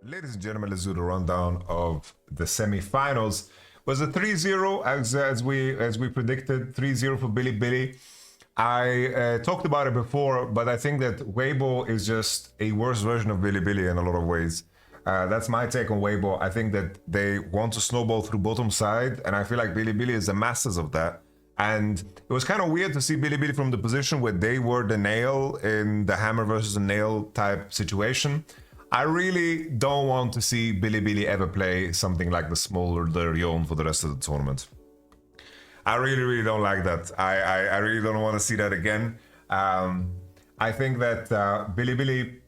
Ladies and gentlemen, let's do the rundown of the semi-finals. Was a 3-0 as we predicted, 3-0 for Bilibili. I talked about it before, but I think that Weibo is just a worse version of Bilibili in a lot of ways. That's my take on Weibo. I think that they want to snowball through bottom side, and I feel like Bilibili is the masters of that. And it was kind of weird to see Bilibili from the position where they were the nail in the hammer versus the nail type situation. I really don't want to see Bilibili ever play something like the smaller Yon for the rest of the tournament. I really don't like that. I really don't want to see that again. I think that Bilibili,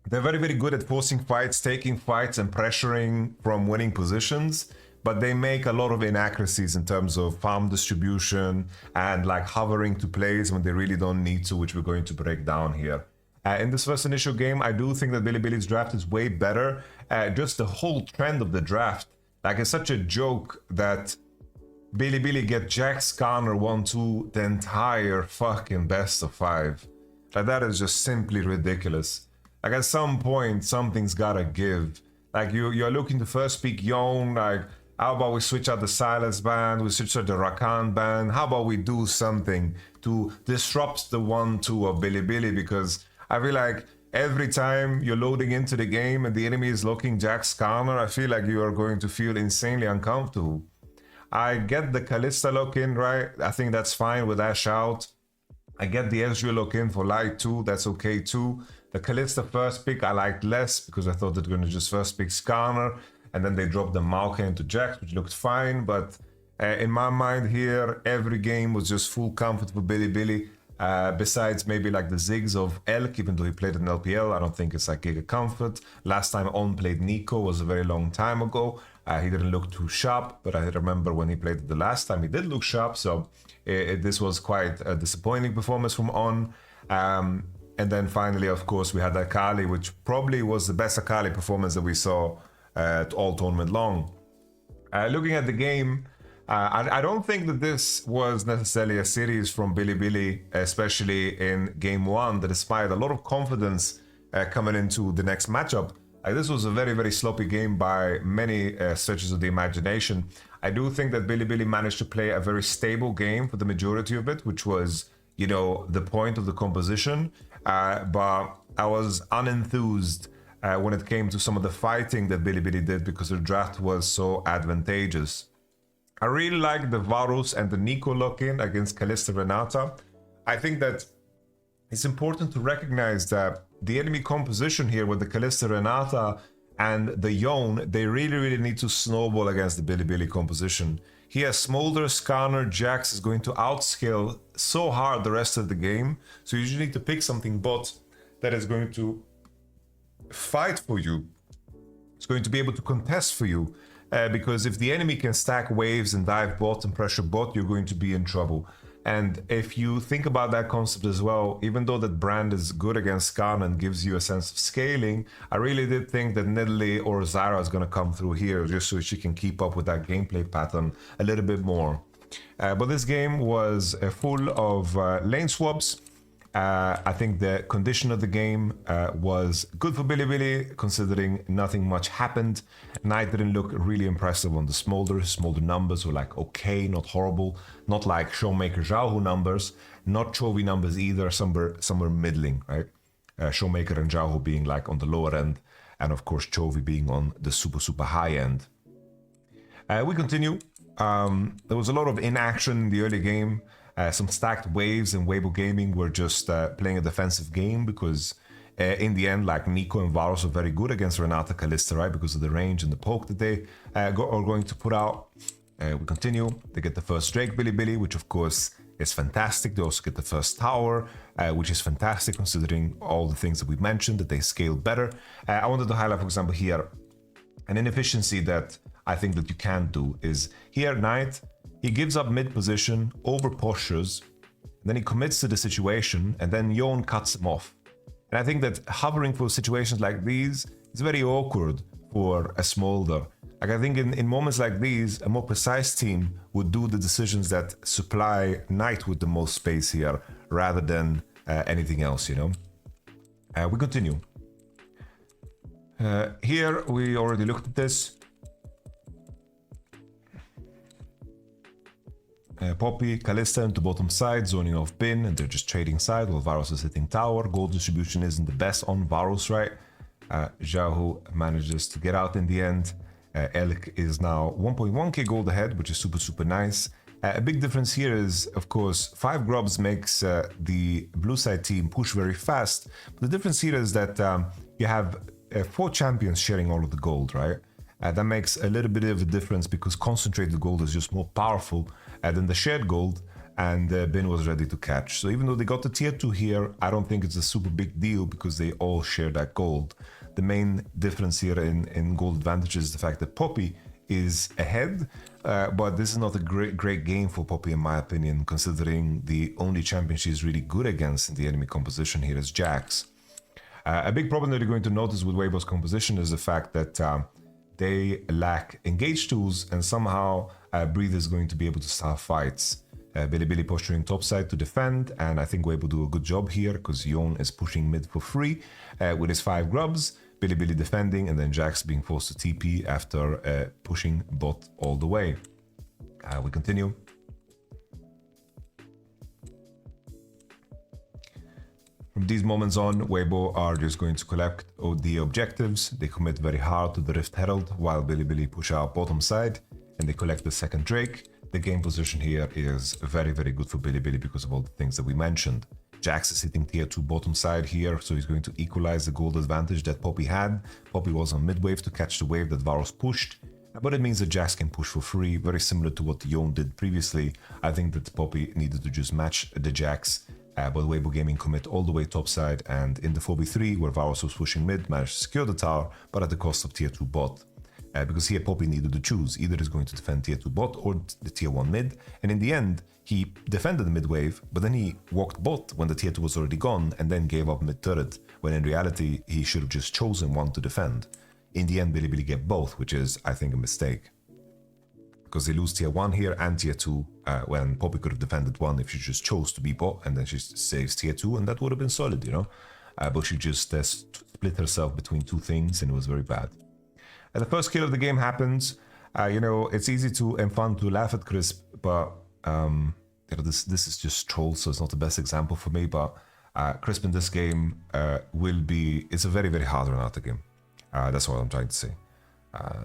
they're very good at forcing fights, taking fights and pressuring from winning positions, but they make a lot of inaccuracies in terms of farm distribution and like hovering to plays when they really don't need to, which we're going to break down here. In this first initial game, I do think that Bilibili's draft is way better. Just the whole trend of the draft, like it's such a joke that Bilibili get Jack Skarner 1-2 the entire fucking best of 5. Like that is just simply ridiculous. Like at some point, something's gotta give. Like you're looking to first pick Yon, like how about we switch out the Silence band, we switch out the Rakan band, how about we do something to disrupt the 1-2 of Bilibili, because I feel like every time you're loading into the game and the enemy is looking Jack Skarner, I feel like you are going to feel insanely uncomfortable. I get the Kalista lock in, right? I think that's fine with Ash out. I get the Ezreal lock in for Light too, that's okay too. The Kalista first pick I liked less because I thought they're going to just first pick Skarner and then they dropped the Maokai into Jax, which looked fine, but in my mind here, every game was just full comfort for Bilibili. Besides maybe like the Ziggs of Elk, even though he played in LPL, I don't think it's like Giga Comfort. Last time On played Nico was a very long time ago. He didn't look too sharp, but I remember when he played it the last time, he did look sharp. So this was quite a disappointing performance from On. And then finally, of course, we had Akali, which probably was the best Akali performance that we saw all tournament long. Looking at the game, I don't think that this was necessarily a series from Bilibili, especially in game 1, that inspired a lot of confidence coming into the next matchup. This was a very sloppy game by many stretches of the imagination. I do think that Bilibili managed to play a very stable game for the majority of it, which was, you know, the point of the composition. But I was unenthused when it came to some of the fighting that Bilibili did because the draft was so advantageous. I really like the Varus and the Nico lock-in against Kalista Renata. I think that it's important to recognize that the enemy composition here with the Kalista Renata and the Yon, they really need to snowball against the Bilibili composition. Here, Smolder, Skarner, Jax is going to outscale so hard the rest of the game, so you just need to pick something bot that is going to fight for you. It's going to be able to contest for you. Because if the enemy can stack waves and dive bot and pressure bot, you're going to be in trouble. And if you think about that concept as well, even though that brand is good against Skarner and gives you a sense of scaling, I really did think that Nidalee or Zyra is going to come through here just so she can keep up with that gameplay pattern a little bit more. But this game was full of lane swaps. I think the condition of the game was good for Bilibili, considering nothing much happened. Knight didn't look really impressive on the Smolder. Smolder numbers were like okay, not horrible. Not like Showmaker Xiaohu numbers, not Chovy numbers either, somewhere middling, right? Showmaker and Xiaohu being like on the lower end, and of course Chovy being on the super high end. We continue. There was a lot of inaction in the early game. Some stacked waves and Weibo Gaming were just playing a defensive game because in the end, like Nico and Varus are very good against Renata Kalista, right? Because of the range and the poke that they are going to put out. We continue. They get the first Drake Bilibili, which of course is fantastic. They also get the first tower, which is fantastic considering all the things that we mentioned, that they scale better. I wanted to highlight, for example, here, an inefficiency that I think that you can do is here, Knight, he gives up mid position, over postures, then he commits to the situation, and then Yon cuts him off. And I think that hovering for situations like these is very awkward for a Smolder. Like I think in moments like these, a more precise team would do the decisions that supply Knight with the most space here, rather than anything else, you know? We continue. Here we already looked at this. Poppy, Kalista into bottom side, zoning off Bin, and they're just trading side while Varus is hitting tower. Gold distribution isn't the best on Varus, right? Jahu manages to get out in the end. Elk is now 1.1k gold ahead, which is super nice. A big difference here is, of course, 5 grubs makes the blue side team push very fast. But the difference here is that you have 4 champions sharing all of the gold, right? That makes a little bit of a difference because concentrated gold is just more powerful than the shared gold, and Bin was ready to catch. So even though they got the tier 2 here, I don't think it's a super big deal because they all share that gold. The main difference here in gold advantage is the fact that Poppy is ahead, but this is not a great game for Poppy in my opinion, considering the only champion she's really good against in the enemy composition here is Jax. A big problem that you're going to notice with Weibo's composition is the fact that they lack engage tools, and somehow Breathe is going to be able to start fights. Bilibili posturing topside to defend, and I think Weibo do a good job here because Yon is pushing mid for free with his 5 grubs. Bilibili defending, and then Jax being forced to TP after pushing bot all the way. We continue. From these moments on, Weibo are just going to collect the objectives. They commit very hard to the Rift Herald while Bilibili push out bottom side, and they collect the second Drake. The game position here is very good for Bilibili because of all the things that we mentioned. Jax is hitting tier 2 bottom side here, so he's going to equalize the gold advantage that Poppy had. Poppy was on mid wave to catch the wave that Varus pushed, but it means that Jax can push for free, very similar to what Yon did previously. I think that Poppy needed to just match the Jax, but Weibo Gaming commit all the way topside, and in the 4v3 where Varus was pushing mid, managed to secure the tower, but at the cost of tier 2 bot. Because here Poppy needed to choose, either he's going to defend tier 2 bot or the tier 1 mid, and in the end he defended the mid wave, but then he walked bot when the tier 2 was already gone and then gave up mid turret, when in reality he should have just chosen one to defend. In the end Bilibili get both, which is I think a mistake, because they lose tier 1 here and tier 2 when Poppy could have defended one if she just chose to be bot, and then she saves tier 2 and that would have been solid, you know, but she just split herself between 2 things and it was very bad. The first kill of the game happens. You know, it's easy and fun to laugh at Crisp, but you know, this is just troll, so it's not the best example for me. But Crisp in this game it's a very hard Renata game. That's what I'm trying to say.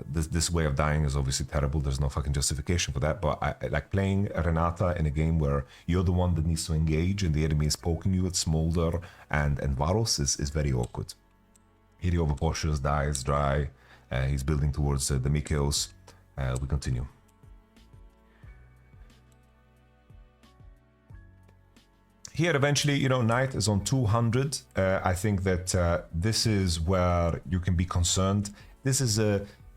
This way of dying is obviously terrible. There's no fucking justification for that. But I like playing Renata in a game where you're the one that needs to engage and the enemy is poking you with Smolder and Varus is very awkward. Here he overpostures, dies, dry. He's building towards the Mikeos. We continue. Here, eventually, you know, Knight is on 200. I think that this is where you can be concerned. This is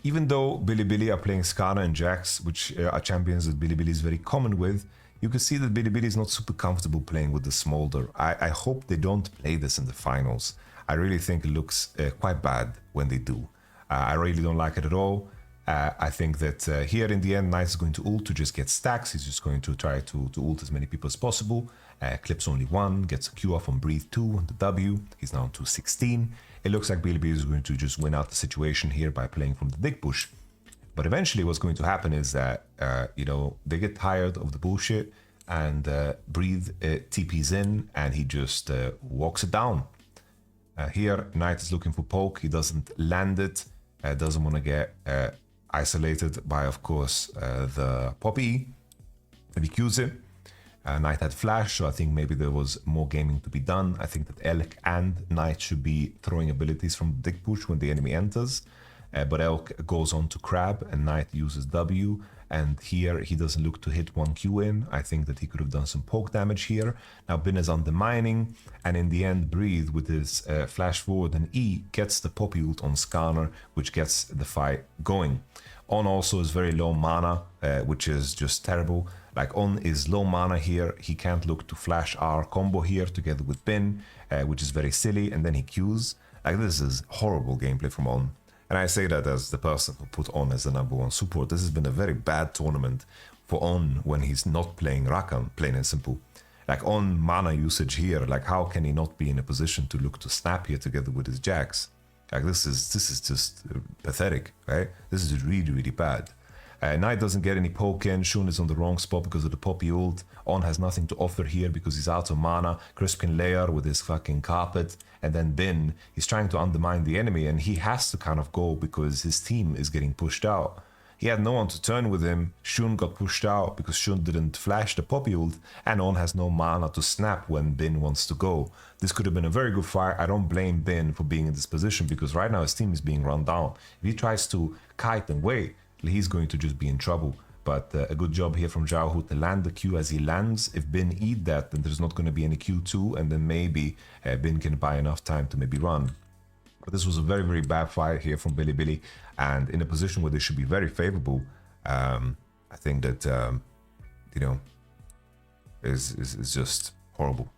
even though Bilibili are playing Skana and Jax, which are champions that Bilibili is very common with, you can see that Bilibili is not super comfortable playing with the Smolder. I hope they don't play this in the finals. I really think it looks quite bad when they do. I really don't like it at all. I think that here in the end, Knight is going to ult to just get stacks. He's just going to try to ult as many people as possible. Clips only 1, gets a Q off on Breathe 2 on the W. He's now on 216. It looks like Bilibili is going to just win out the situation here by playing from the dig push. But eventually what's going to happen is that, you know, they get tired of the bullshit and Breathe TPs in and he just walks it down. Here, Knight is looking for poke. He doesn't land it. Doesn't want to get isolated by, of course, the Poppy. And he Qs it. Knight had flash, so I think maybe there was more gaming to be done. I think that Elk and Knight should be throwing abilities from the dig push when the enemy enters. But Elk goes on to Crab and Knight uses W. And here he doesn't look to hit 1Q in. I think that he could have done some poke damage here. Now Bin is undermining, and in the end Breathe with his flash forward and E gets the Poppy ult on Skarner, which gets the fight going. On also is very low mana, which is just terrible. Like On is low mana here. He can't look to flash R combo here together with Bin, which is very silly, and then he Qs. Like this is horrible gameplay from On. And I say that as the person who put On as the #1 support. This has been a very bad tournament for On when he's not playing Rakan, plain and simple. Like On mana usage here, like how can he not be in a position to look to snap here together with his Jax? Like this is just pathetic, right? This is really bad. Knight doesn't get any poke in. Shun is on the wrong spot because of the Poppy ult. On has nothing to offer here because he's out of mana. Crisp can layer with his fucking carpet. And then Bin, he's trying to undermine the enemy and he has to kind of go because his team is getting pushed out. He had no one to turn with him. Shun got pushed out because Shun didn't flash the Poppy ult, and On has no mana to snap when Bin wants to go. This could have been a very good fight. I don't blame Bin for being in this position because right now his team is being run down. If he tries to kite and wait, he's going to just be in trouble. But a good job here from Xiaohu to land the Q as he lands. If Bin eat that, then there's not going to be any Q2, and then maybe Bin can buy enough time to maybe run. But this was a very bad fight here from Bilibili, and in a position where they should be very favorable. I think that you know, is just horrible.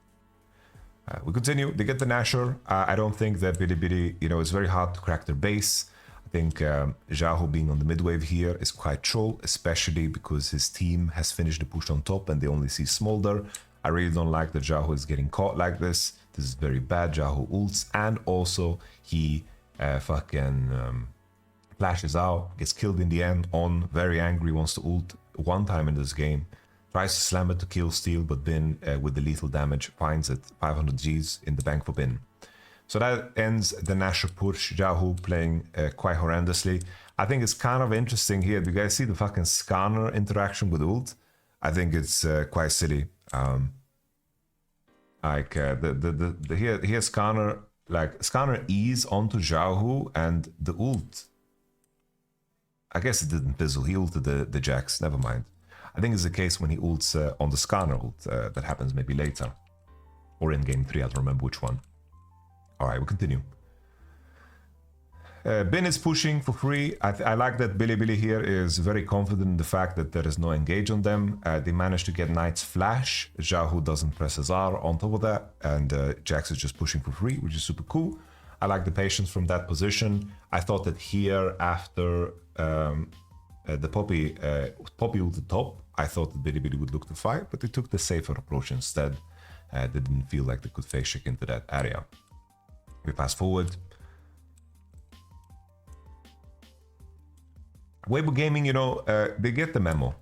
We continue. They get the Nashor. I don't think that Bilibili, you know, it's very hard to crack their base. I think Xiaohu being on the mid wave here is quite troll, especially because his team has finished the push on top and they only see Smolder. I really don't like that Xiaohu is getting caught like this. This is very bad. Xiaohu ults, and also he fucking flashes out, gets killed in the end. On, very angry, wants to ult one time in this game. Tries to slam it to kill steal, but Bin with the lethal damage finds it. 500 Gs in the bank for Bin. So that ends the Nashor push. Xiaohu playing quite horrendously. I think it's kind of interesting here. Do you guys see the fucking Skarner interaction with ult? I think it's quite silly. Like here Skarner, like Skarner E's onto Xiaohu and the ult. I guess it didn't fizzle. He ulted the Jax. Never mind. I think it's the case when he ults on the Skarner ult. That happens maybe later. Or in game 3, I don't remember which one. Alright, we continue. Bin is pushing for free. I like that Bilibili here is very confident in the fact that there is no engage on them. They managed to get Knight's flash. Xiaohu doesn't press his R on top of that. And Jax is just pushing for free, which is super cool. I like the patience from that position. I thought that here after the Poppy ulted top, I thought that Bilibili would look to fight, but they took the safer approach instead. They didn't feel like they could face check into that area. We pass forward. Weibo Gaming, you know, they get the memo.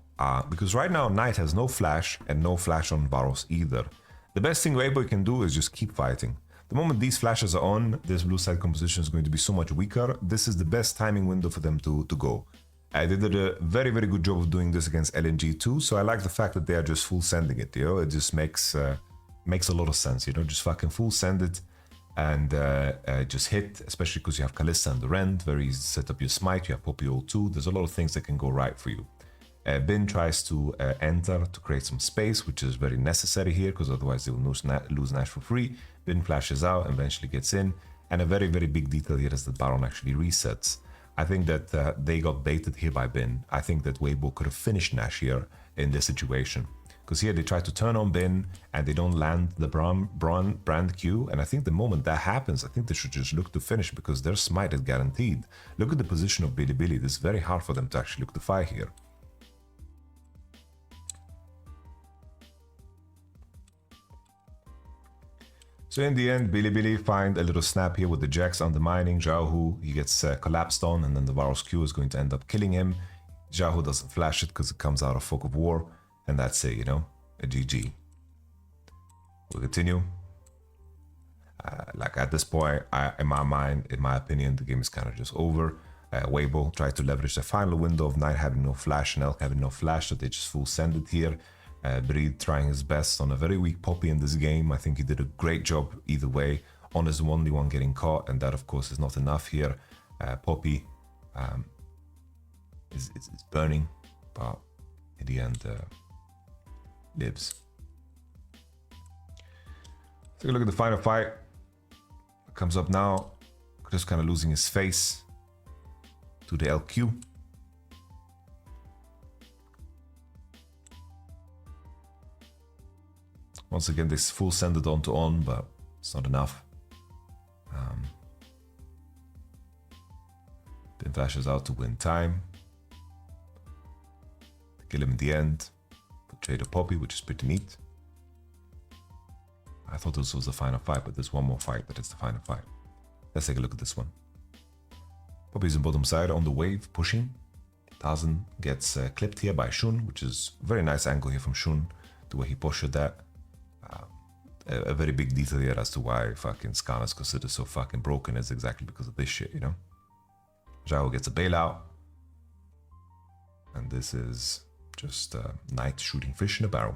Because right now, Knight has no flash and no flash on Varus either. The best thing Weibo can do is just keep fighting. The moment these flashes are on, this blue side composition is going to be so much weaker. This is the best timing window for them to go. They did a very good job of doing this against LNG too, so I like the fact that they are just full sending it, you know. It just makes a lot of sense, you know, just fucking full send it and just hit, especially because you have Kalista and the Rend, very easy to set up your smite, you have Poppy ult too. There's a lot of things that can go right for you. Bin tries to enter to create some space, which is very necessary here because otherwise they will lose Nash for free. Bin flashes out and eventually gets in, and a very big detail here is that Baron actually resets. I think that they got baited here by Bin. I think that Weibo could have finished Nash here in this situation. Because here they try to turn on Bin and they don't land the brand Q. And I think the moment that happens, I think they should just look to finish because their smite is guaranteed. Look at the position of Bilibili. This is very hard for them to actually look to fight here. So in the end, Bilibili find a little snap here with the Jax undermining Xiaohu. He gets collapsed on, and then the Varus Q is going to end up killing him. Xiaohu doesn't flash it because it comes out of Fog of War. And that's it, you know, a GG. We'll continue. Like at this point, in my mind, in my opinion, the game is kind of just over. Weibo tried to leverage the final window of Knight having no flash and Elk having no flash, so they just full send it here. Breed trying his best on a very weak Poppy in this game. I think he did a great job either way. On is the only one getting caught, and that of course is not enough here. Poppy is burning, but in the end lives. Take a look at the final fight. It comes up now. Just kind of losing his face to the LQ. Once again, this full send it onto On, but it's not enough. Bin flashes out to win time. Kill him in the end. Trade a Poppy, which is pretty neat. I thought this was the final fight, but there's one more fight that is the final fight. Let's take a look at this one. Poppy's on bottom side on the wave, pushing. Tazen gets clipped here by Shun, which is a very nice angle here from Shun, the way he posted that. A very big detail here as to why fucking Skarner is considered so fucking broken is exactly because of this shit, you know? Zhao gets a bailout. And this is just Knight shooting fish in a barrel.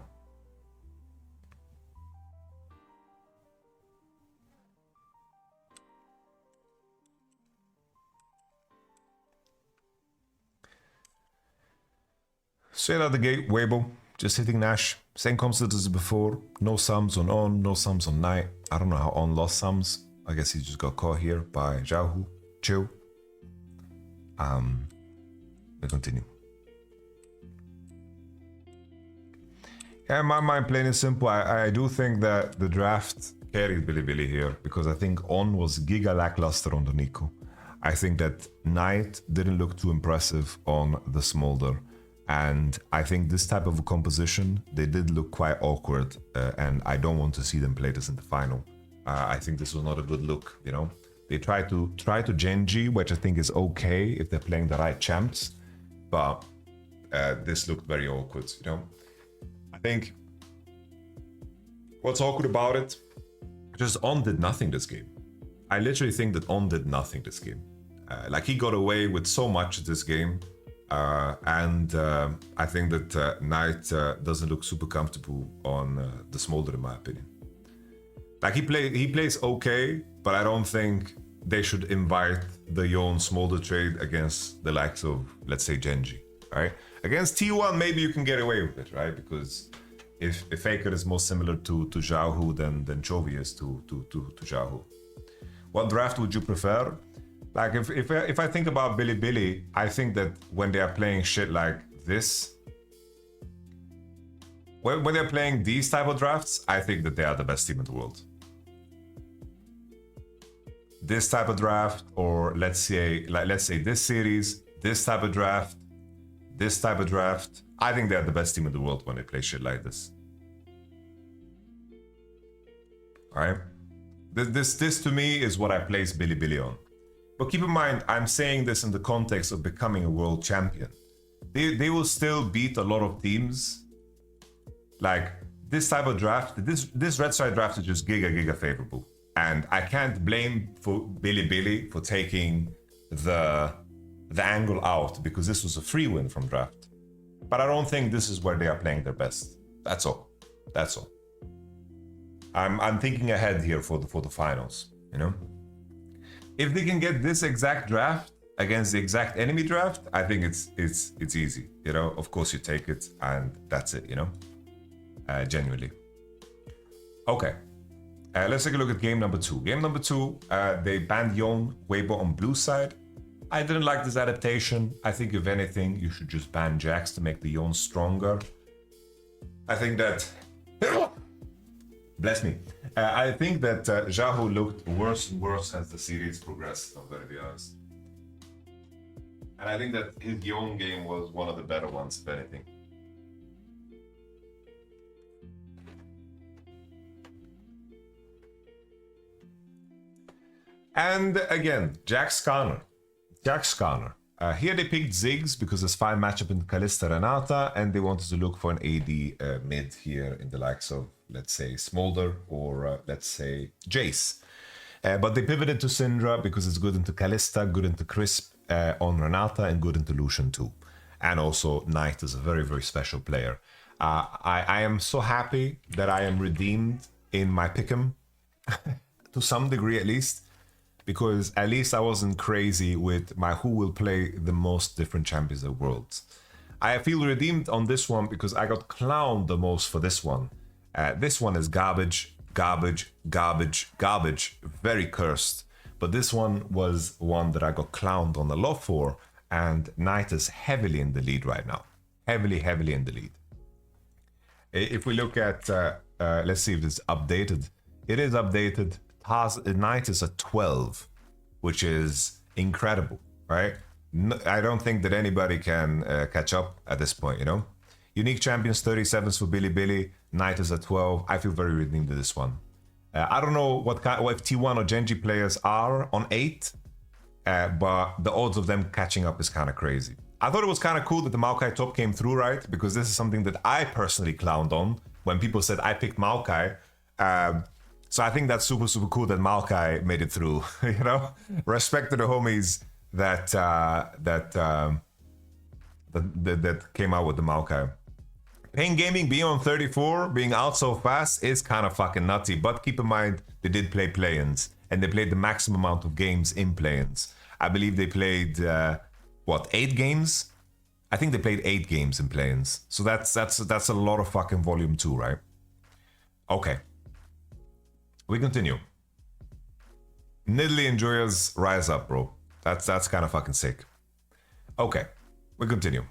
Straight out the gate, Weibo, just hitting Nash. Same concept as before. No sums on, no sums on Knight. I don't know how on lost sums. I guess he just got caught here by Zhaohu. Chill. We continue. Yeah, in my mind, plain and simple, I do think that the draft carried Bilibili here because I think On was giga lackluster on the Nico. I think that Knight didn't look too impressive on the Smolder. And I think this type of a composition, they did look quite awkward, and I don't want to see them play this in the final. I think this was not a good look, you know. They try to Genji, which I think is okay if they're playing the right champs, but this looked very awkward, you know. I think what's awkward about it, just On did nothing this game. I literally think that On did nothing this game. Like he got away with so much this game. And I think that Knight doesn't look super comfortable on the Smolder, in my opinion. Like he plays okay, but I don't think they should invite the Yon Smolder trade against the likes of, let's say, Genji. Right? Against T1, maybe you can get away with it, right? Because if Faker is more similar to Zhaohu than Chovy is to Zhaohu. What draft would you prefer? Like if I think about Bilibili, I think that when they are playing shit like this, when they're playing these type of drafts, I think that they are the best team in the world. This type of draft, or let's say this series, this type of draft, I think they're the best team in the world when they play shit like this. All right, this to me is what I place Bilibili on. But keep in mind, I'm saying this in the context of becoming a world champion. They will still beat a lot of teams. Like this type of draft, this red side draft is just giga favorable. And I can't blame for Bilibili for taking the angle out because this was a free win from draft. But I don't think this is where they are playing their best. That's all. That's all. I'm thinking ahead here for the finals, you know? If they can get this exact draft against the exact enemy draft, I think it's easy. You know, of course you take it and that's it, you know, genuinely. Okay, let's take a look at game number 2. Game number 2, they banned Yon Weibo on blue side. I didn't like this adaptation. I think if anything, you should just ban Jax to make the Yon stronger. I think that... Bless me. I think that Zhaohu looked worse and worse as the series progressed, I'm going to be honest. And I think that his Yon game was one of the better ones, if anything. And again, Jax Skarner. Here they picked Ziggs because there's fine matchup in Kalista Renata, and they wanted to look for an AD mid here in the likes of, let's say, Smolder or let's say Jace. But they pivoted to Syndra because it's good into Kalista, good into Crisp on Renata, and good into Lucian too. And also Knight is a very special player. I am so happy that I am redeemed in my pick'em, to some degree at least. Because at least I wasn't crazy with my who will play the most different champions in the world. I feel redeemed on this one because I got clowned the most for this one. This one is garbage, very cursed. But this one was one that I got clowned on a lot for, and Knight is heavily in the lead right now. Heavily in the lead. If we look at, let's see if it's updated. It is updated. Knight is a 12, which is incredible, right? I don't think that anybody can catch up at this point, you know? Unique champions 37s for Bilibili. Knight is a 12. I feel very redeemed to this one. I don't know what if T1 or Genji players are on 8. but the odds of them catching up is kind of crazy. I thought it was kind of cool that the Maokai top came through, right? Because this is something that I personally clowned on when people said I picked Maokai. So I think that's super, super cool that Maokai made it through, you know? Respect to the homies that came out with the Maokai. Pain Gaming being on 34, being out so fast is kind of fucking nutty. But keep in mind, they did play play-ins. And they played the maximum amount of games in play-ins. I believe they played, 8 games? I think they played 8 games in play-ins. So that's a lot of fucking volume too, right? Okay. We continue. Nidalee and Joya's rise up, bro. That's kind of fucking sick. Okay, we continue.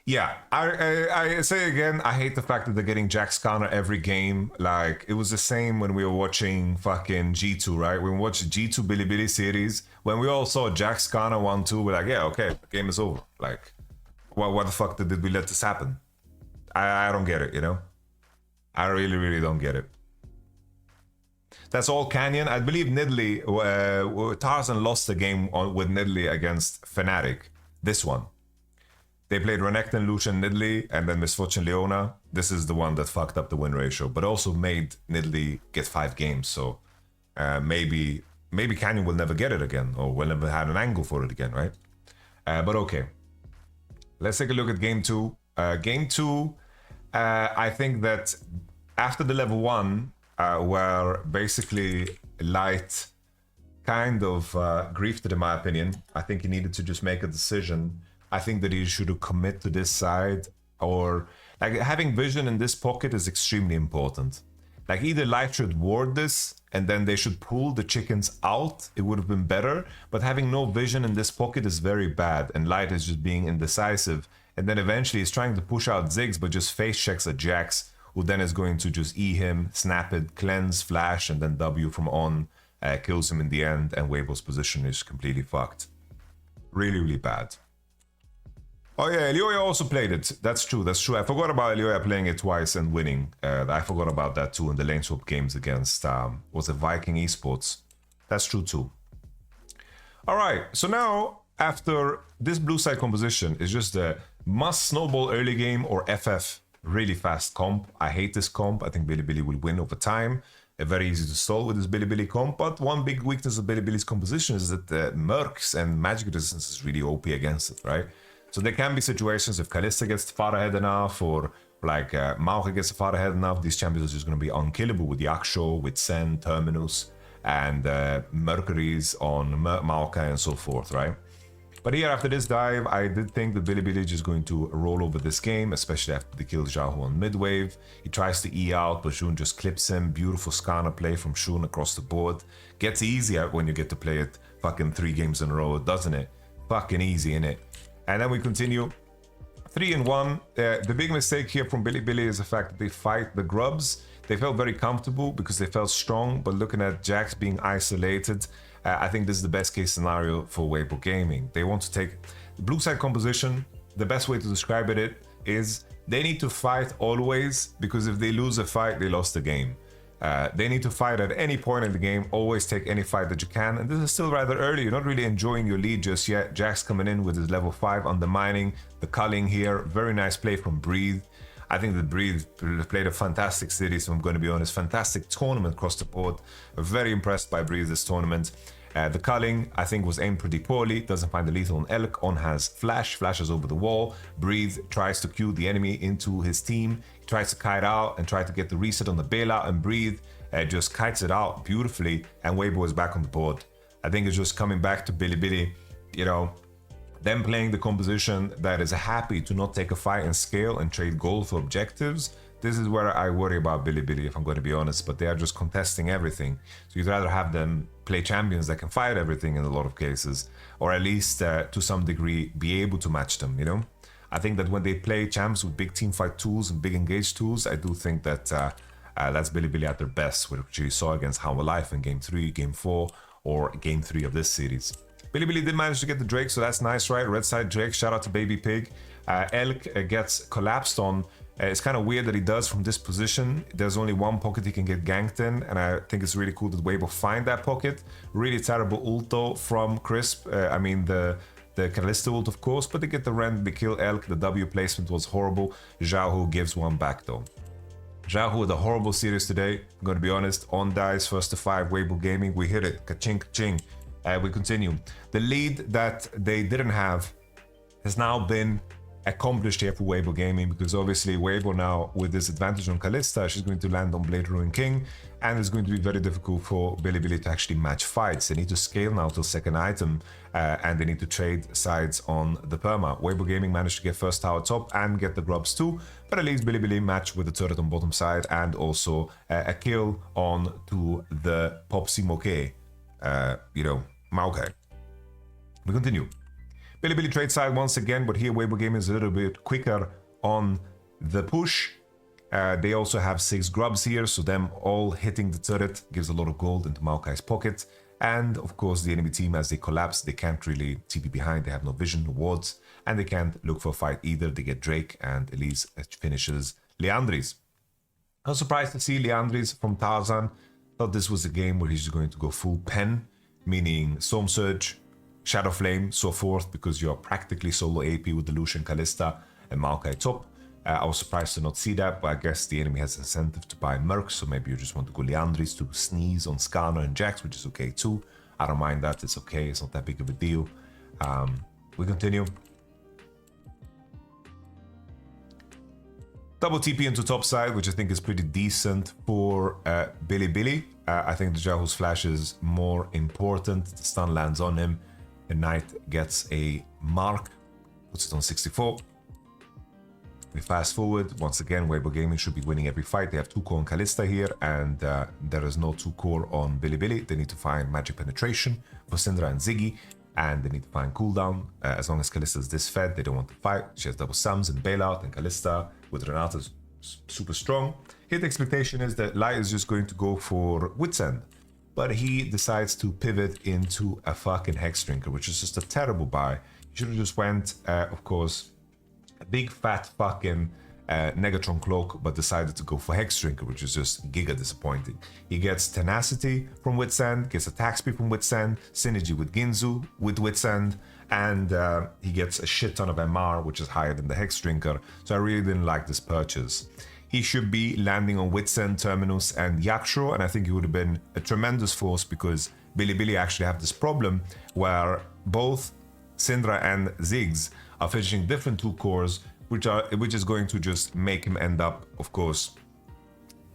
Yeah, I say again, I hate the fact that they're getting Jax Conner every game. Like, it was the same when we were watching fucking G2, right? When we watched the G2 Bilibili series, when we all saw Jax Conner 1-2, we're like, yeah, okay, the game is over. Like, what the fuck did we let this happen? I don't get it, you know? I really, really don't get it. That's all Canyon. I believe Nidalee, Tarzan lost the game with Nidalee against Fnatic. This one. They played Renekton, Lucian, Nidalee, and then Misfortune Leona. This is the one that fucked up the win ratio, but also made Nidalee get 5 games. So maybe Canyon will never get it again, or will never have an angle for it again, right? But okay. Let's take a look at game 2. Game 2, I think that after the level 1, where basically Light kind of griefed it, in my opinion. I think he needed to just make a decision. I think that he should commit to this side, or like having vision in this pocket is extremely important. Like, either Light should ward this and then they should pull the chickens out. It would have been better, but having no vision in this pocket is very bad, and Light is just being indecisive. And then eventually he's trying to push out Ziggs, but just face checks a Jax, who then is going to just E him, snap it, cleanse, flash, and then W from on, kills him in the end, and Weibo's position is completely fucked. Really, really bad. Oh yeah, Elioya also played it. That's true, that's true. I forgot about Elioya playing it twice and winning. I forgot about that too in the lane swap games against, was it Viking Esports? That's true too. Alright, so now, after this blue side composition is just a must snowball early game or FF really fast comp. I hate this comp. I think Bilibili will win over time. Very easy to stall with this Bilibili comp, but one big weakness of Bilibili's composition is that Mercs and magic resistance is really OP against it, right? So there can be situations if Kalista gets far ahead enough, or like Maokai gets far ahead enough, these champions are just going to be unkillable with Yaksho, with Sen, Terminus, and Mercury's on Maokai and so forth, right? But here, after this dive, I did think that Bilibili is going to roll over this game, especially after the kill Xiaohu on mid-wave. He tries to E out, but Xun just clips him. Beautiful Skarner play from Xun across the board. Gets easier when you get to play it fucking 3 games in a row, doesn't it? Fucking easy, innit? And then we continue 3-1. The big mistake here from Bilibili is the fact that they fight the Grubs. They felt very comfortable because they felt strong, but looking at Jax being isolated, I think this is the best case scenario for Weibo Gaming. They want to take the blue side composition. The best way to describe it is they need to fight always, because if they lose a fight, they lost the game. They need to fight at any point in the game. Always take any fight that you can. And this is still rather early. You're not really enjoying your lead just yet. Jax coming in with his level 5 undermining the culling here. Very nice play from Breathe. I think that Breathe played a fantastic series, if I'm going to be honest. Fantastic tournament across the board. Very impressed by Breathe this tournament. The culling, I think, was aimed pretty poorly. Doesn't find the lethal on Elk. On has Flash. Flashes over the wall. Breathe tries to cue the enemy into his team. He tries to kite out and try to get the reset on the bailout, and Breathe just kites it out beautifully. And Weibo is back on the board. I think it's just coming back to Bilibili, you know, them playing the composition that is happy to not take a fight and scale and trade gold for objectives. This is where I worry about Bilibili, if I'm going to be honest, but they are just contesting everything. So you'd rather have them play champions that can fight everything in a lot of cases, or at least to some degree be able to match them, you know? I think that when they play champs with big team fight tools and big engage tools, I do think that that's Bilibili at their best, which you saw against How Life in Game 3, Game 4, or Game 3 of this series. Bilibili did manage to get the Drake, so that's nice, right? Red side Drake, shout out to Baby Pig. Elk gets collapsed on It's kind of weird that he does from this position. There's only one pocket he can get ganked in, and I think it's really cool that Weibo find that pocket. Really terrible ulto from Crisp. I mean, the Kalista ult, of course, but they get the Rend, they kill Elk. The W placement was horrible. Xiaohu gives one back, though. Xiaohu with a horrible series today. I'm going to be honest. On dice, first to 5, Weibo Gaming. We hit it. Ka-ching, ka-ching. We continue. The lead that they didn't have has now been accomplished here for Weibo Gaming, because obviously Weibo now with this advantage on Kalista, she's going to land on Blade Ruin King, and it's going to be very difficult for Bilibili to actually match fights. They need to scale now to second item, and they need to trade sides on the perma. Weibo Gaming managed to get first tower top and get the grubs too, but at least Bilibili match with the turret on bottom side and also a kill on to the Popsi Moke, Maokai. We continue. Bilibili trade side once again, but here Weibo Gaming is a little bit quicker on the push. They also have 6 grubs here, so them all hitting the turret gives a lot of gold into Maokai's pocket. And of course the enemy team, as they collapse, they can't really TP behind, they have no vision, no wards, and they can't look for a fight either. They get Drake, and Elise finishes Leandris. I was surprised to see Leandris from Tarzan. Thought this was a game where he's going to go full pen, meaning Storm Surge, Shadow Flame, so forth, because you're practically solo AP with the Lucian, Kalista, and Maokai top. I was surprised to not see that, but I guess the enemy has incentive to buy Mercs, so maybe you just want to go Leandris to sneeze on Skarner and Jax, which is okay too. I don't mind that, it's okay, it's not that big of a deal. We continue. Double TP into top side, which I think is pretty decent for Bilibili. I think the Xiaohu's flash is more important. The stun lands on him. The Knight gets a mark, puts it on 64. We fast forward. Once again, Weibo Gaming should be winning every fight. They have 2-core on Kalista here, and there is no 2-core on Bilibili. They need to find magic penetration for Syndra and Ziggy, and they need to find cooldown. As long as Kalista is this fed, they don't want to fight. She has double sums and bailout, and Kalista with Renata is super strong. Here the expectation is that Light is just going to go for Wit's End, but he decides to pivot into a fucking Hex Drinker, which is just a terrible buy. He should have just went, of course, a big fat fucking Negatron Cloak, but decided to go for Hex Drinker, which is just giga disappointing. He gets Tenacity from Wit's End, gets Attack Speed from Wit's End, Synergy with Ginzu with Wit's End, and he gets a shit ton of MR, which is higher than the Hex Drinker, so I really didn't like this purchase. He should be landing on Wit's End, Terminus, and Yaksho, and I think he would have been a tremendous force, because Bilibili actually have this problem where both Syndra and Ziggs are finishing different 2 cores, which is going to just make him end up, of course,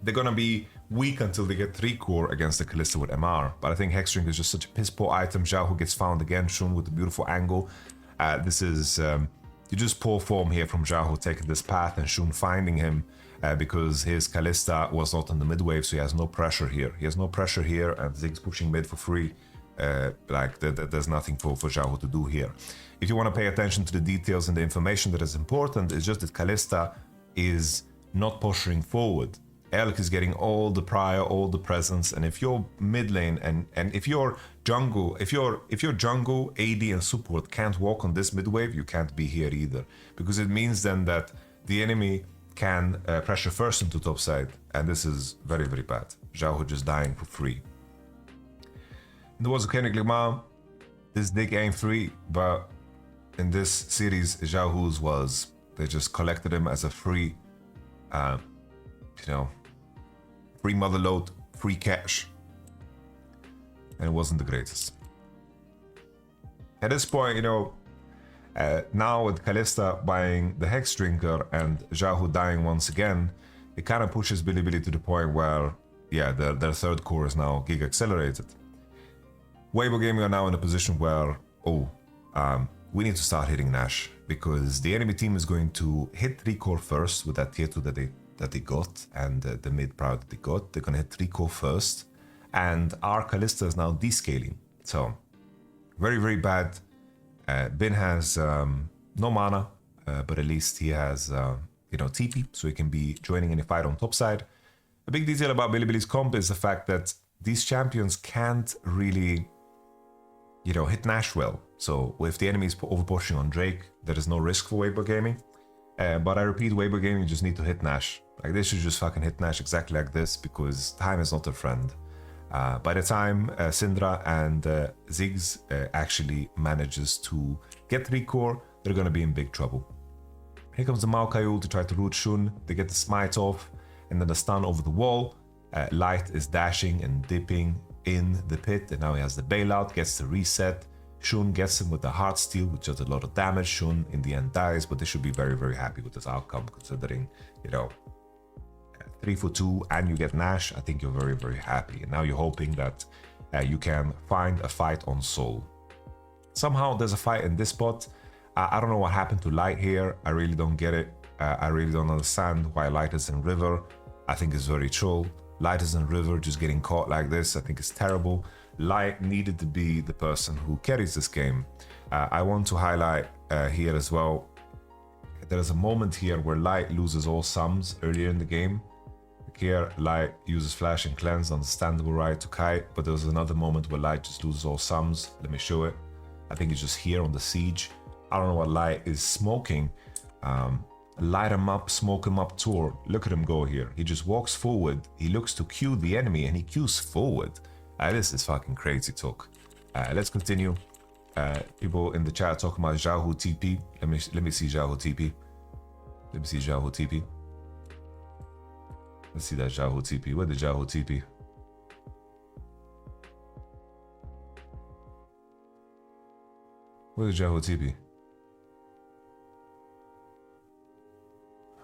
they're gonna be weak until they get 3-core against the Kalista with MR. But I think Hexdrink is just such a piss poor item. Xiaohu gets found again, shown with a beautiful angle. This is just poor form here from Xiaohu taking this path and Shun finding him, because his Kalista was not on the mid wave, so he has no pressure here. He has no pressure here, and Ziggs pushing mid for free. There's nothing for Xiaohu to do here. If you want to pay attention to the details and the information that is important, it's just that Kalista is not pushing forward. Elk is getting all the prior, all the presence, and if your mid lane and if your jungle, if your jungle, AD and support can't walk on this mid wave, you can't be here either, because it means then that the enemy can pressure first into top side, and this is very, very bad. Xiaohu just dying for free. There was a Kenigligma. This dig ain't free, but in this series, Xiaohu's was, they just collected him as a free, free mother load, free cash, and it wasn't the greatest. At this point, now with Kalista buying the Hex Drinker and Xiaohu dying once again, it kind of pushes Bilibili to the point where, yeah, their 3rd core is now Giga accelerated. Weibo Gaming are now in a position where, we need to start hitting Nash, because the enemy team is going to hit 3-core first with that tier 2 that they got, and the mid prior that they got. They're gonna hit 3-core first, and our Kalista is now descaling. So, very, very bad. Bin has no mana, but at least he has, TP, so he can be joining any fight on top side. A big detail about Bilibili's comp is the fact that these champions can't really, hit Nash well. So if the enemy is over pushing on Drake, there is no risk for Weibo Gaming. But I repeat, Weber Gaming, you just need to hit Nash. Like, they should just fucking hit Nash exactly like this, because time is not a friend. By the time Syndra and Ziggs actually manages to get 3 core, they're gonna be in big trouble. Here comes the Maokai ult to try to root Shun. They get the smite off, and then the stun over the wall. Light is dashing and dipping in the pit, and now he has the bailout, gets the reset. Shun gets him with the heart steal, which does a lot of damage. Shun in the end dies, but they should be very, very happy with this outcome, considering, you know, 3 for 2 and you get Nash. I think you're very, very happy. And now you're hoping that you can find a fight on Soul. Somehow there's a fight in this spot. I don't know what happened to Light here. I really don't get it. I really don't understand why Light is in River. I think it's very troll. Light is in River, just getting caught like this, I think it's terrible. Light needed to be the person who carries this game. I want to highlight here as well, there is a moment here where Light loses all sums earlier in the game. Here, Light uses Flash and Cleanse, understandable, right, to kite, but there was another moment where Light just loses all sums. Let me show it. I think it's just here on the siege. I don't know what Light is smoking. Light him up, smoke him up tour. Look at him go here. He just walks forward. He looks to cue the enemy and he cues forward. This is fucking crazy talk. Let's continue. People in the chat talking about Xiaohu TP. Let me see Xiaohu TP. Let me see Xiaohu TP. Let's see that Xiaohu TP. Where did Xiaohu TP? Where did Xiaohu TP?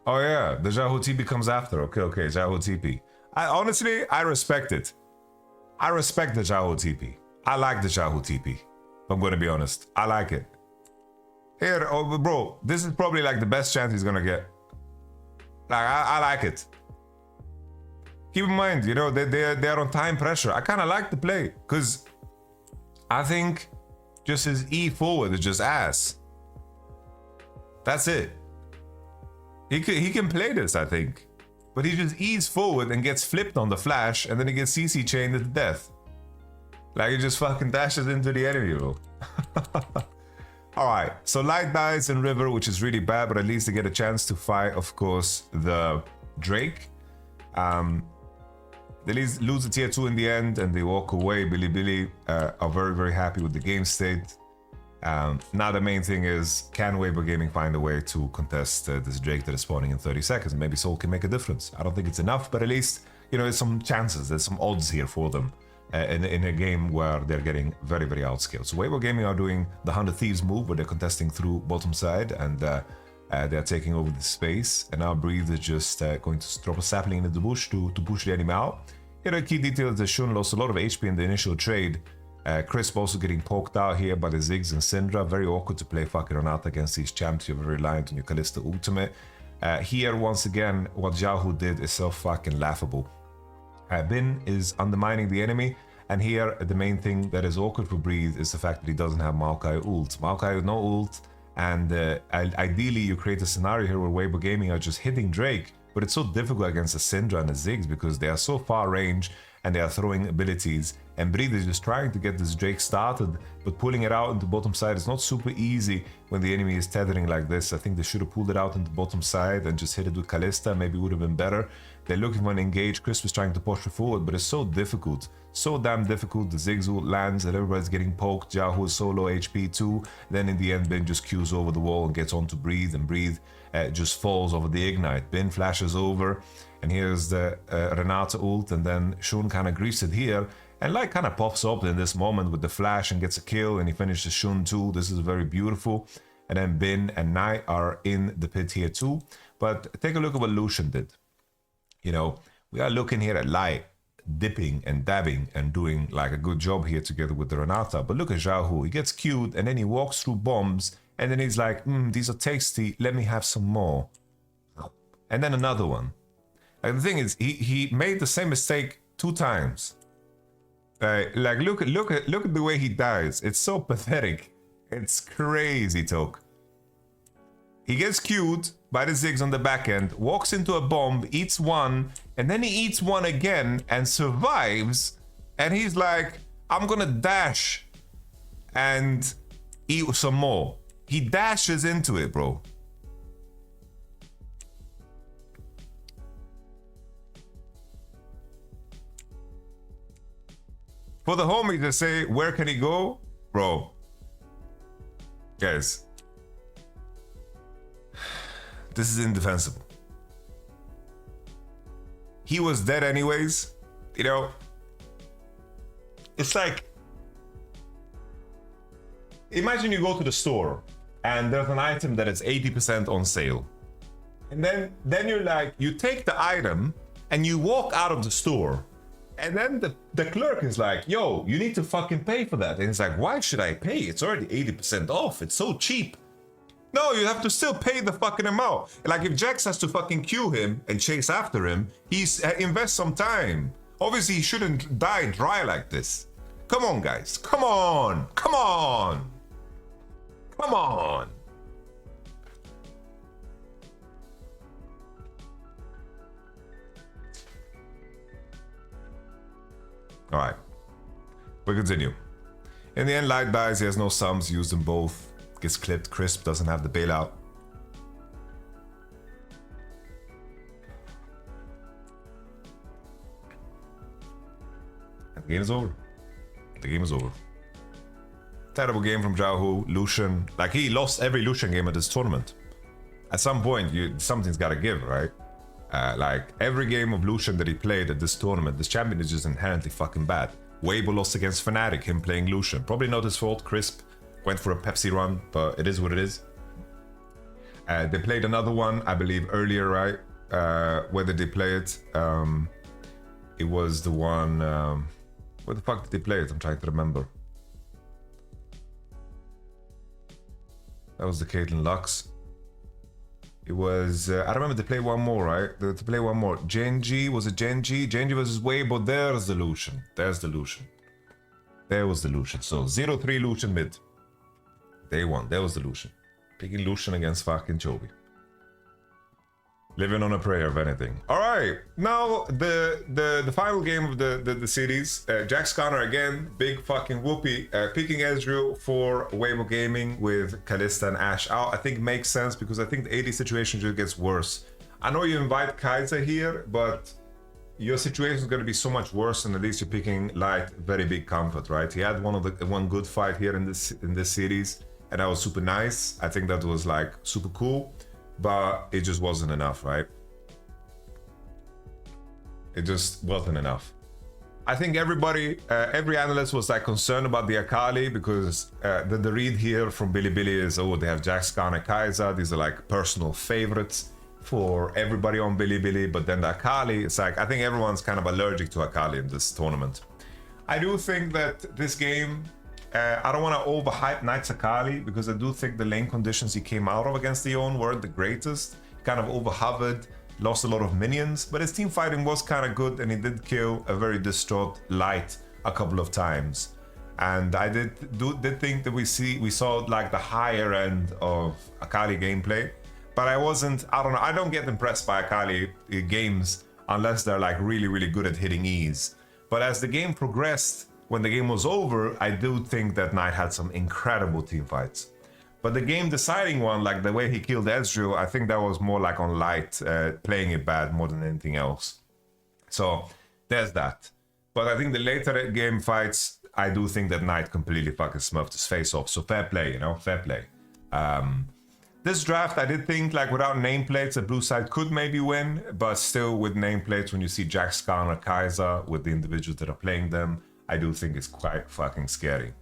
Oh yeah, the Xiaohu TP comes after. Okay, Xiaohu TP. Honestly, I respect it. I respect the Xiaohu TP. I like the Xiaohu TP. If I'm gonna be honest, I like it. Here, oh, bro, this is probably like the best chance he's gonna get. Like, I like it. Keep in mind, you know, they're on time pressure. I kind of like the play, because I think just his E forward is just ass. That's it. He can play this, I think. But he just E's forward and gets flipped on the flash, and then he gets CC chained to death. Like, he just fucking dashes into the enemy, bro. Alright, so Light dies in River, which is really bad, but at least they get a chance to fight, of course, the Drake. They lose the tier 2 in the end, and they walk away. Billy are very, very happy with the game state. Now the main thing is, can Weber Gaming find a way to contest this Drake that is spawning in 30 seconds? Maybe Soul can make a difference. I don't think it's enough, but at least, you know, there's some chances, there's some odds here for them in a game where they're getting very, very outscaled. So Weber Gaming are doing the 100 Thieves move, where they're contesting through bottom side, and they're taking over the space. And now Breathe is just going to drop a sapling into the bush to push the enemy out. Here, a key detail is that Shun lost a lot of HP in the initial trade. Crisp also getting poked out here by the Ziggs and Syndra. Very awkward to play fucking Renata against these champs. You're very reliant on your Kalista ultimate. Here, once again, what Xiaohu did is so fucking laughable. Bin is undermining the enemy, and here the main thing that is awkward for Breathe is the fact that he doesn't have Maokai ult. Maokai with no ult, and ideally you create a scenario here where Weber Gaming are just hitting Drake, but it's so difficult against the Syndra and the Ziggs because they are so far range and they are throwing abilities, and Breathe is just trying to get this Drake started, but pulling it out into bottom side is not super easy when the enemy is tethering like this. I think they should have pulled it out into bottom side and just hit it with Kalista. Maybe it would have been better. They're looking for an engage. Chris was trying to push it forward, but it's so difficult. So damn difficult. The Ziggs ult lands and everybody's getting poked. Xiaohu is so low HP too. Then in the end, Bin just queues over the wall and gets on to Breathe, and Breathe just falls over the ignite. Bin flashes over, and here's the Renata ult, and then Shun kind of greased it here. And Light kind of pops up in this moment with the flash and gets a kill, and he finishes Shun too. This is very beautiful. And then Bin and Knight are in the pit here too. But take a look at what Lucian did. You know, we are looking here at Light dipping and dabbing and doing like a good job here together with the Renata. But look at Xiaohu. He gets queued and then he walks through bombs, and then he's like, these are tasty. Let me have some more. And then another one. Like, the thing is, he made the same mistake 2 times. Like, look at the way he dies. It's so pathetic. It's crazy talk. He gets queued by the Ziggs on the back end, walks into a bomb, eats one, and then he eats one again and survives. And he's like, I'm gonna dash and eat some more. He dashes into it, bro. For the homie to say, where can he go? Bro. Guys. This is indefensible. He was dead anyways. You know, it's like, imagine you go to the store and there's an item that is 80% on sale. And then you're like, you take the item and you walk out of the store. And then the clerk is like, yo, you need to fucking pay for that. And it's like, why should I pay? It's already 80% off. It's so cheap. No, you have to still pay the fucking amount. Like if Jax has to fucking queue him and chase after him, he's invest some time. Obviously, he shouldn't die dry like this. Come on, guys. Come on. Come on. Come on. All right. We continue. In the end, Light dies. He has no sums. Used them both. Gets clipped. Crisp doesn't have the bailout. And the game is over. The game is over. Terrible game from Jiaohu. Lucian. Like, he lost every Lucian game at this tournament. At some point, something's got to give, right? Like, every game of Lucian that he played at this tournament, this champion is just inherently fucking bad. Weibo lost against Fnatic, him playing Lucian. Probably not his fault. Crisp went for a Pepsi run, but it is what it is. They played another one, I believe, earlier, right? Where did they play it? It was the one... where the fuck did they play it? I'm trying to remember. That was the Caitlyn Lux. It was... I remember they played one more, right? They play one more. Genji, was it Genji? Genji versus Weibo, there's the Lucian. There's the Lucian. There was the Lucian. So 0-3 Lucian mid. Day one, there was the Lucian. Picking Lucian against fucking Chovy. Living on a prayer, if anything. All right, now the final game of the series. Jax Connor again, big fucking whoopee. Picking Ezreal for Weibo Gaming with Kalista and Ashe out. I think makes sense because I think the AD situation just gets worse. I know you invite Kaiser here, but your situation is going to be so much worse, and at least you're picking Light. Very big comfort, right? He had one good fight here in this series, and that was super nice. I think that was like super cool. But it just wasn't enough, right? It just wasn't enough. I think everybody, every analyst was like concerned about the Akali because the read here from Bilibili is, oh, they have Jax, Khan, and Kaiser. These are like personal favorites for everybody on Bilibili. But then the Akali, it's like, I think everyone's kind of allergic to Akali in this tournament. I do think that this game, I don't want to overhype Knight's Akali because I do think the lane conditions he came out of against Leon weren't the greatest. Kind of over-hovered, lost a lot of minions, but his team fighting was kind of good and he did kill a very distraught Light a couple of times. And I did think that we saw like the higher end of Akali gameplay, but I don't know, I don't get impressed by Akali games unless they're like really, really good at hitting E's. But as the game progressed, when the game was over, I do think that Knight had some incredible team fights. But the game deciding one, like the way he killed Ezreal, I think that was more like on Light, playing it bad more than anything else. So there's that. But I think the later game fights, I do think that Knight completely fucking smurfed his face off. So fair play, you know, fair play. This draft, I did think like without nameplates, the blue side could maybe win, but still with nameplates, when you see Jax, Khan, or Kaiser with the individuals that are playing them, I do think it's quite fucking scary.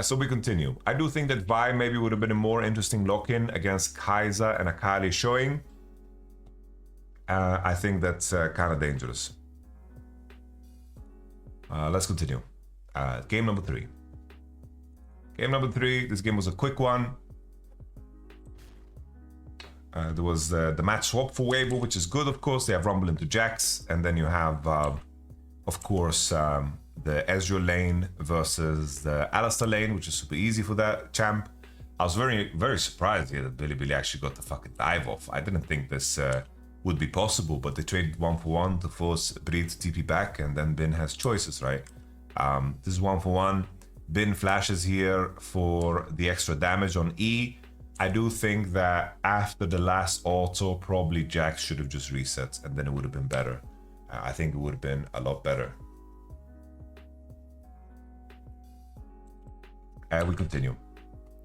So we continue. I do think that Vi maybe would have been a more interesting lock-in against Kaiser and Akali showing. I think that's kind of dangerous. Let's continue. Game number 3. Game number 3, this game was a quick one. There was the match swap for Weibo, which is good, of course. They have Rumble into Jax, and then you have, of course, the Ezreal lane versus the Alistar lane, which is super easy for that champ. I was very, very surprised here that Bilibili actually got the fucking dive off. I didn't think this would be possible, but they traded 1-for-1 to force Breed to TP back, and then Bin has choices, right? This is 1-for-1. Bin flashes here for the extra damage on E. I do think that after the last auto, probably Jax should have just reset, and then it would have been better. I think it would have been a lot better. We continue.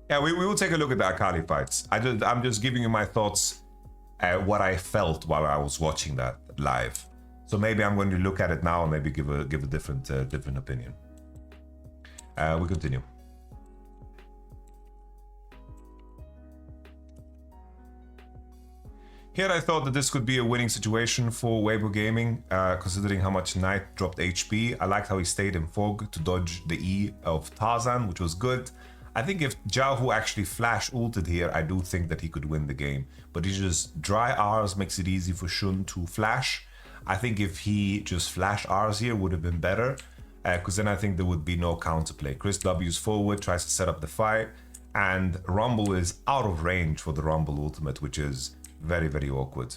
Yeah, we will take a look at the Akali fights. I'm just giving you my thoughts, what I felt while I was watching that live. So maybe I'm going to look at it now and maybe give a different opinion. We continue. Here I thought that this could be a winning situation for Weibo Gaming, considering how much Knight dropped HP. I liked how he stayed in Fog to dodge the E of Tarzan, which was good. I think if Jiaohu actually flash ulted here, I do think that he could win the game. But he just dry R's makes it easy for Shun to flash. I think if he just flash R's here would have been better, because then I think there would be no counterplay. Chris W's forward, tries to set up the fight, and Rumble is out of range for the Rumble ultimate, which is very, very awkward.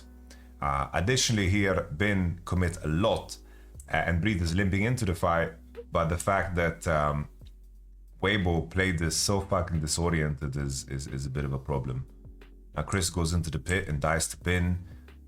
Additionally here, Bin commit a lot, and Breathe is limping into the fight, but the fact that Weibo played this so fucking disoriented is a bit of a problem. Now Chris goes into the pit and dies to Bin.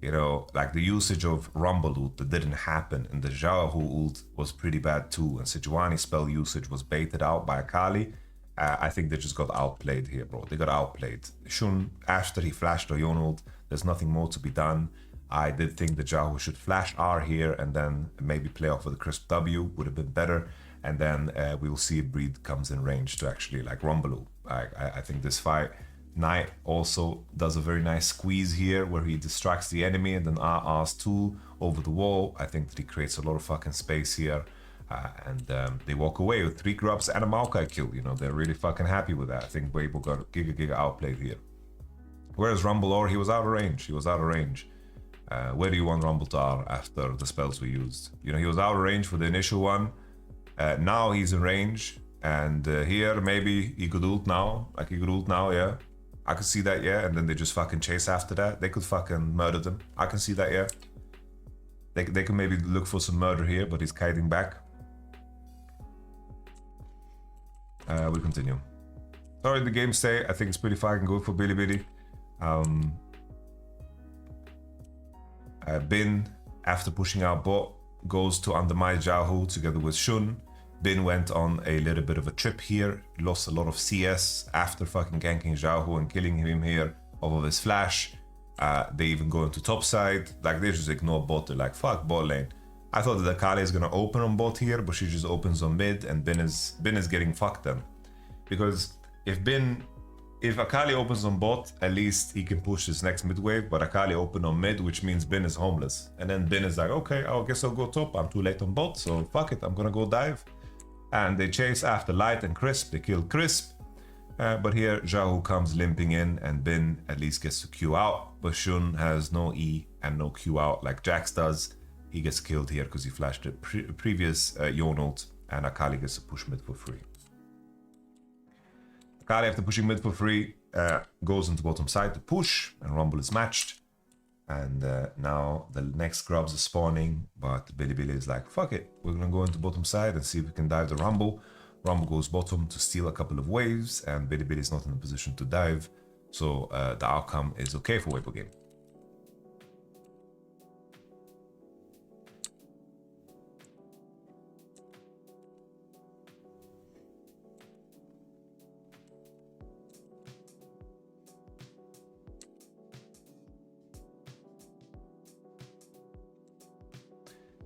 You know, like the usage of Rumble ult that didn't happen, and the Jiaohu ult was pretty bad too, and Sejuani spell usage was baited out by Akali. I think they just got outplayed here, bro. They got outplayed. Shun, after he flashed the Yon ult, there's nothing more to be done. I did think the Jiaohu should flash R here and then maybe play off with a crisp W, would have been better. And then we will see if Breed comes in range to actually like Rumble. I think this fight, Knight also does a very nice squeeze here where he distracts the enemy and then RR's tool over the wall. I think that he creates a lot of fucking space here. And they walk away with 3 grubs and a Maokai kill. You know, they're really fucking happy with that. I think Weibo got giga outplayed here. Whereas Rumble R, he was out of range. He was out of range. Where do you want Rumble to R after the spells we used? You know, he was out of range for the initial one. Now he's in range. And here, maybe he could ult now. Like, he could ult now, yeah. I could see that, yeah. And then they just fucking chase after that. They could fucking murder them. I can see that, yeah. They could maybe look for some murder here, but he's kiting back. We continue. Sorry, the game stay. I think it's pretty fucking good for Bilibili. Bin, after pushing out bot, goes to undermine Jiaohu together with Shun. Bin went on a little bit of a trip here, lost a lot of CS after fucking ganking Jiaohu and killing him here off of his flash. They even go into top side, like they just ignore bot. They're like, fuck bot lane. I thought that Akali is gonna open on bot here, but she just opens on mid, and Bin is getting fucked then. Because if Akali opens on bot, at least he can push his next mid wave, but Akali opened on mid, which means Bin is homeless. And then Bin is like, okay, I guess I'll go top. I'm too late on bot, so fuck it, I'm gonna go dive. And they chase after Light and Crisp. They kill Crisp. But here, Jiaohu comes limping in, and Bin at least gets to Q out. But Shun has no E and no Q out like Jax does. He gets killed here because he flashed the previous Yon ult, and Akali gets to push mid for free. Akali, after pushing mid for free, goes into bottom side to push, and Rumble is matched. And now the next grubs are spawning, but Bilibili is like, fuck it, we're gonna go into bottom side and see if we can dive the Rumble. Rumble goes bottom to steal a couple of waves, and Bilibili is not in a position to dive, so the outcome is okay for Weibo Game.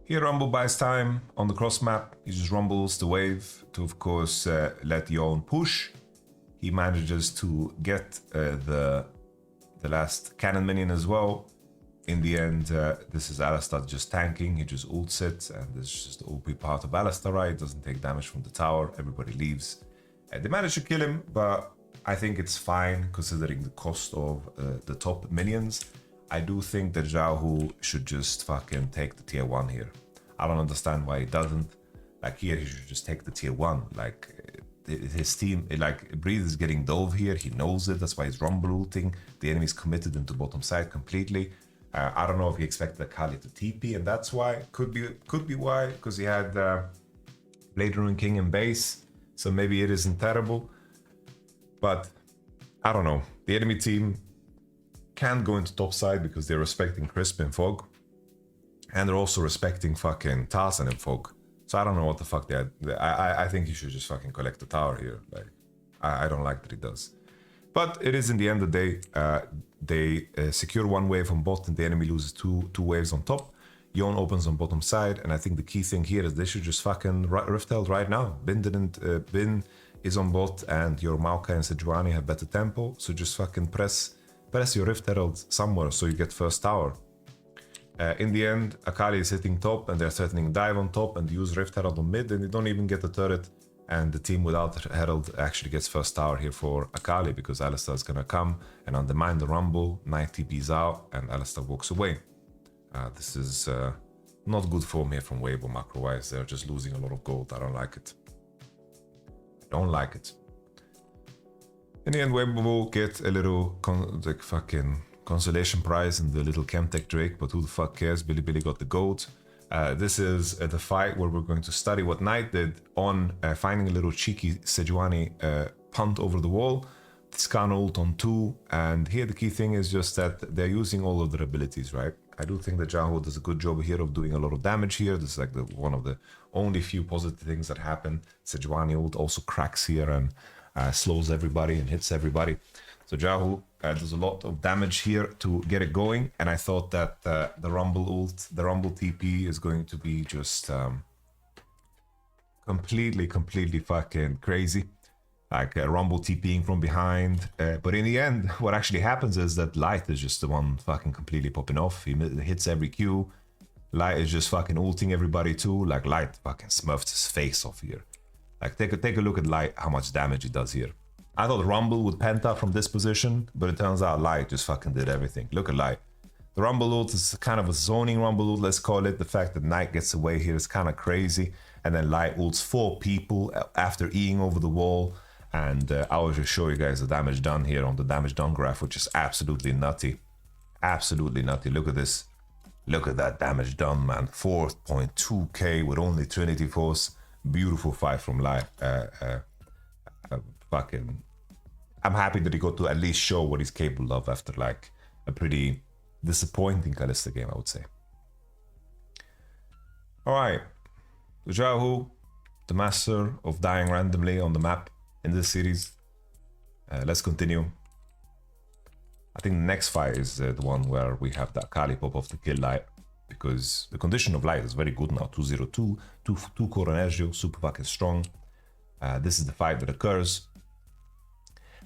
Here Rumble buys time on the cross map. He just rumbles the wave to, of course, let Yon push. He manages to get the last cannon minion as well. In the end, this is Alistar just tanking. He just ults it, and this is just the OP part of Alistar, right? It doesn't take damage from the tower. Everybody leaves. They manage to kill him, but I think it's fine considering the cost of the top minions. I do think that Jiaohu should just fucking take the tier 1 here. I don't understand why he doesn't. Like here, he should just take the tier 1. Like his team, like Breathe is getting dove here. He knows it. That's why he's rumble ulting. The enemy's committed into bottom side completely. I don't know if he expected Akali to TP, and that's why. Could be why, because he had Blade Rune King in base. So maybe it isn't terrible. But I don't know. The enemy team can't go into top side because they're respecting Crisp and Fog, and they're also respecting fucking Tarzan and Fog. So I don't know what the fuck they had. I think you should just fucking collect the tower here. Like, I don't like that he does. But it is in the end of the day, they secure one wave on bot and the enemy loses two waves on top. Yon opens on bottom side, and I think the key thing here is they should just fucking Rift Held right now. Bin is on bot, and your Maokai and Sejuani have better tempo, so just fucking press your Rift Herald somewhere so you get first tower. In the end, Akali is hitting top, and they're threatening dive on top, and use Rift Herald on mid, and they don't even get the turret, and the team without Herald actually gets first tower here for Akali, because Alistar is gonna come and undermine the Rumble, Knight TP's out, and Alistar walks away. This is not good form here from Weibo macro-wise. They're just losing a lot of gold. I don't like it. Don't like it. In the end, Weibo will get a little fucking consolation prize in the little Chemtech Drake, but who the fuck cares? Billy got the gold. This is the fight where we're going to study what Knight did on finding a little cheeky Sejuani punt over the wall. Scan ult on 2, and here the key thing is just that they're using all of their abilities, right? I do think that Jaho does a good job here of doing a lot of damage here. This is like one of the only few positive things that happen. Sejuani ult also cracks here and slows everybody and hits everybody. So Jahu does a lot of damage here to get it going, and I thought that the Rumble ult, the Rumble TP is going to be just completely fucking crazy. Like Rumble TPing from behind, but in the end, what actually happens is that Light is just the one fucking completely popping off. He hits every Q. Light is just fucking ulting everybody too. Like Light fucking smurfed his face off here. Like take a look at Light, how much damage he does here. I thought Rumble would penta from this position, but it turns out Light just fucking did everything. Look at Light. The Rumble ult is kind of a zoning Rumble ult, let's call it. The fact that Knight gets away here is kind of crazy, and then Light ults 4 people after Eing over the wall. And I will just show you guys the damage done here on the damage done graph, which is absolutely nutty. Absolutely nutty. Look at this. Look at that damage done, man. 4.2k with only Trinity Force. Beautiful fight from Light. Fucking... I'm happy that he got to at least show what he's capable of after like a pretty disappointing Kalista game, I would say. Alright. Jahu, the master of dying randomly on the map in this series. Let's continue. I think the next fight is the one where we have the Akali pop off to kill Light, because the condition of Light is very good now. 202, 2 core Energio, super fucking strong. This is the fight that occurs.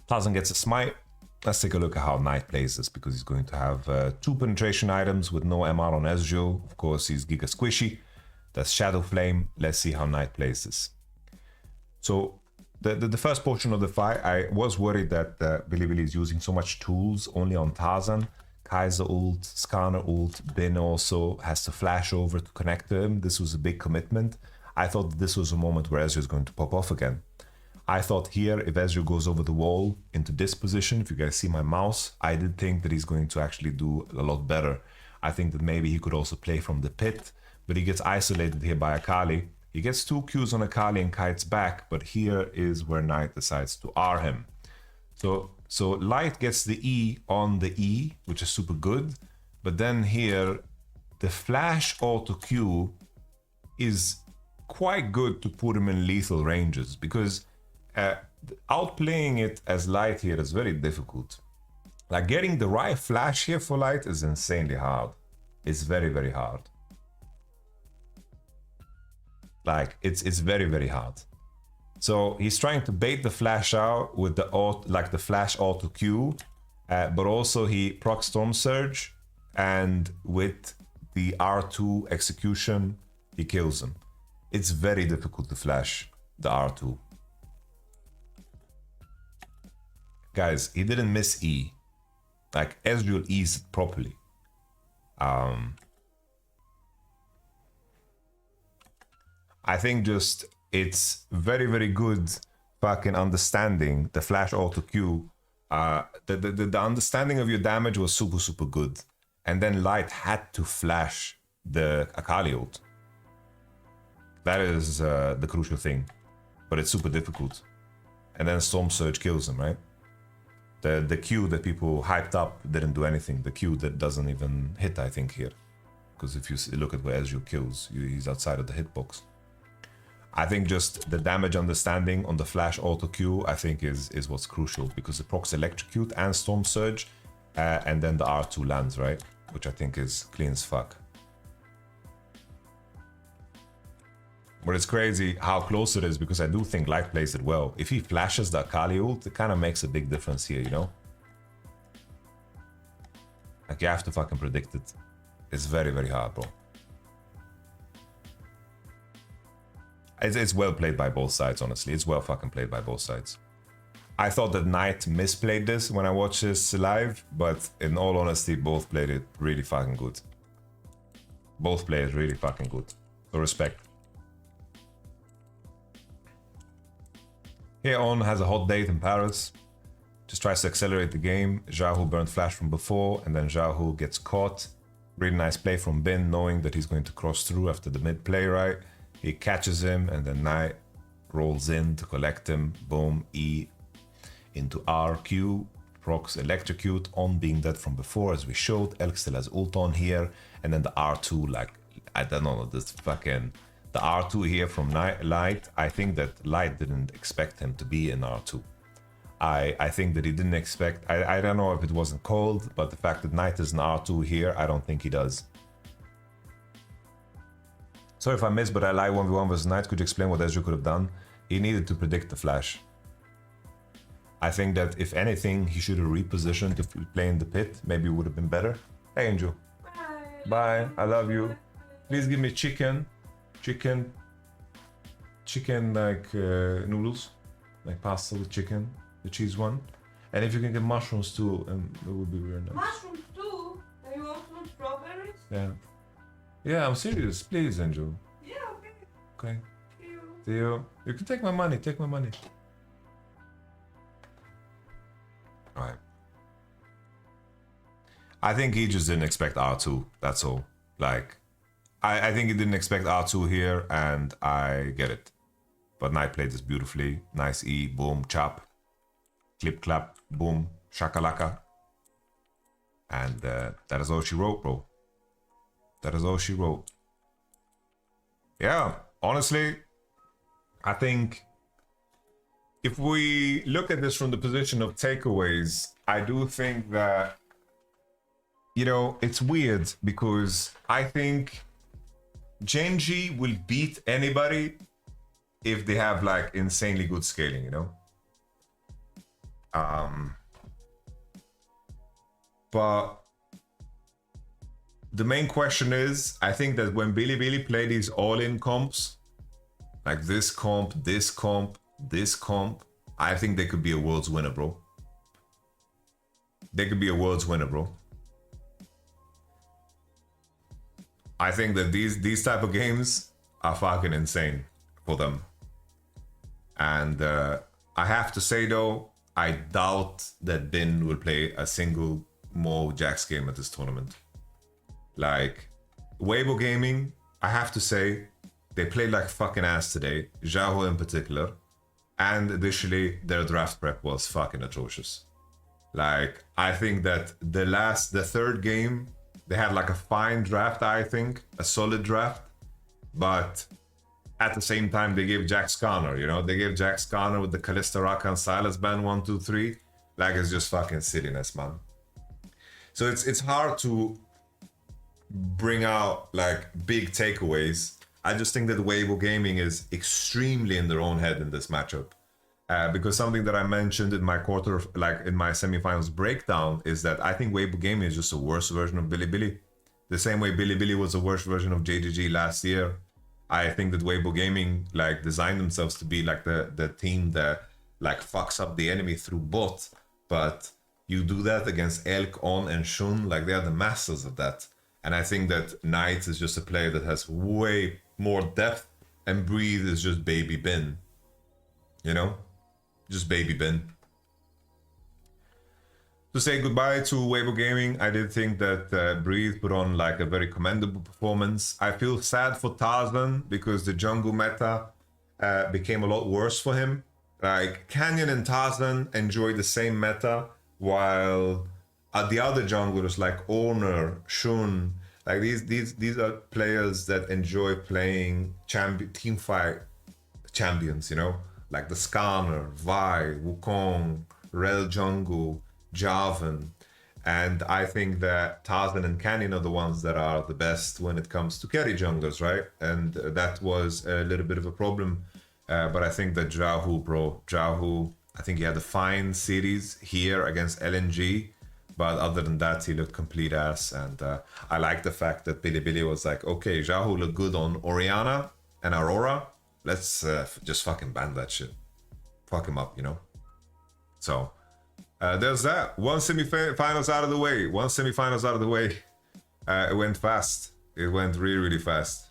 Tazan gets a smite. Let's take a look at how Knight plays this, because he's going to have 2 penetration items with no MR on Ezreal. Of course, he's Giga Squishy. That's Shadow Flame. Let's see how Knight plays this. So the first portion of the fight, I was worried that Billy is using so much tools only on Tazan. Kaiser ult, Skarner ult, Bin also has to flash over to connect to him. This was a big commitment. I thought that this was a moment where Ezreal is going to pop off again. I thought here, if Ezreal goes over the wall into this position, if you guys see my mouse, I did think that he's going to actually do a lot better. I think that maybe he could also play from the pit, but he gets isolated here by Akali. He gets 2 Qs on Akali and kites back, but here is where Knight decides to R him. So Light gets the E on the E, which is super good, but then here, the flash auto Q is quite good to put him in lethal ranges, because outplaying it as Light here is very difficult. Like getting the right flash here for Light is insanely hard. It's very hard. Like it's very hard. So he's trying to bait the flash out with the the flash auto Q, but also he procs Storm Surge, and with the R2 execution he kills him. It's very difficult to flash the R2. Guys, he didn't miss E. Like Ezreal E's it properly. I think just it's very good fucking understanding the flash auto Q. The understanding of your damage was super good, and then Light had to flash the Akali ult. That is the crucial thing, but it's super difficult. And then Storm Surge kills him, right? The Q that people hyped up didn't do anything. The Q that doesn't even hit, I think, here, because if you look at where Ezreal kills, he's outside of the hitbox. I think just the damage understanding on the flash auto Q, I think is what's crucial, because it procs electrocute and storm surge, and then the R2 lands, right? Which I think is clean as fuck. But it's crazy how close it is, because I do think Light plays it well. If he flashes the Akali ult, it kind of makes a big difference here, you know? Like, you have to fucking predict it. It's very, very hard, bro. It's well played by both sides, honestly. It's well fucking played by both sides. I thought that Knight misplayed this when I watched this live, but in all honesty, both played it really fucking good. Both played really fucking good. So respect. Here On has a hot date in Paris. Just tries to accelerate the game. Xiaohu burned flash from before, and then Xiaohu gets caught. Really nice play from Bin, knowing that he's going to cross through after the mid play, right? He catches him, and then Knight rolls in to collect him. Boom, E into RQ. Procs electrocute, On being dead from before, as we showed. Elk still has ult on here. And then the R2, like, I don't know, this fucking... The R2 here from Light, I think that Light didn't expect him to be in R2. I think that he didn't expect... I don't know if it wasn't cold, but the fact that Knight is in R2 here, I don't think he does. Sorry if I missed, but I like 1v1 versus Knight. Could you explain what Ezreal could have done? He needed to predict the flash. I think that if anything, he should have repositioned to play in the pit. Maybe it would have been better. Hey, Angel. Bye. I love you. Please give me chicken. Chicken like noodles. Like pasta with chicken. The cheese one. And if you can get mushrooms too, it would be very nice. Mushrooms too? And you want some strawberries? Yeah. Yeah, I'm serious. Please, Angel. Yeah, okay. Okay. See you. Theo, you can take my money. Take my money. Alright. I think he just didn't expect R2. That's all. Like, I think he didn't expect R2 here, and I get it. But Knight played this beautifully. Nice E, boom, chop. Clip, clap, boom, shakalaka. And that is all she wrote, bro. That is all she wrote. Yeah, honestly, I think if we look at this from the position of takeaways, I do think that, you know, it's weird because I think Genji will beat anybody if they have like insanely good scaling, you know? But the main question is, I think that when Bilibili play these all-in comps, like this comp, this comp, this comp, I think they could be a world's winner, bro. They could be a world's winner, bro. I think that these type of games are fucking insane for them. And I have to say though, I doubt that Bin will play a single more Jax game at this tournament. Like, Weibo Gaming, I have to say, they played like fucking ass today, Xiaohu in particular, and additionally, their draft prep was fucking atrocious. Like, I think that the third game, they had like a fine draft, I think, a solid draft, but at the same time, they gave Jax Conner, you know? They gave Jax Conner with the Kalista Raka and Silas ban 1, 2, 3. Like, it's just fucking silliness, man. So it's hard to bring out like big takeaways. I just think that Weibo Gaming is extremely in their own head in this matchup. Because something that I mentioned in my in my semifinals breakdown is that I think Weibo Gaming is just a worse version of Bilibili. The same way Bilibili was a worse version of JGG last year. I think that Weibo Gaming like designed themselves to be like the team that like fucks up the enemy through bot, but you do that against Elk, On, and Shun, like they are the masters of that. And I think that Knight is just a player that has way more depth, and Breathe is just baby Bin. You know? Just baby Bin. To say goodbye to Weibo Gaming, I did think that Breathe put on like a very commendable performance. I feel sad for Tarzan because the jungle meta became a lot worse for him. Like Canyon and Tarzan enjoy the same meta, while the other junglers like Honor, Shun, like these are players that enjoy playing team fight champions, you know, like the Skarner, Vi, Wukong, Rel Jungle, Jarvan. And I think that Tarzan and Canyon are the ones that are the best when it comes to carry junglers, right? And that was a little bit of a problem. But I think that Jahu, I think he had a fine series here against LNG. But other than that, he looked complete ass. And I like the fact that Bilibili was like, okay, Jahu looked good on Orianna and Aurora. Let's just fucking ban that shit. Fuck him up, you know? So... there's that. One semifinals out of the way. It went fast. It went really, really fast.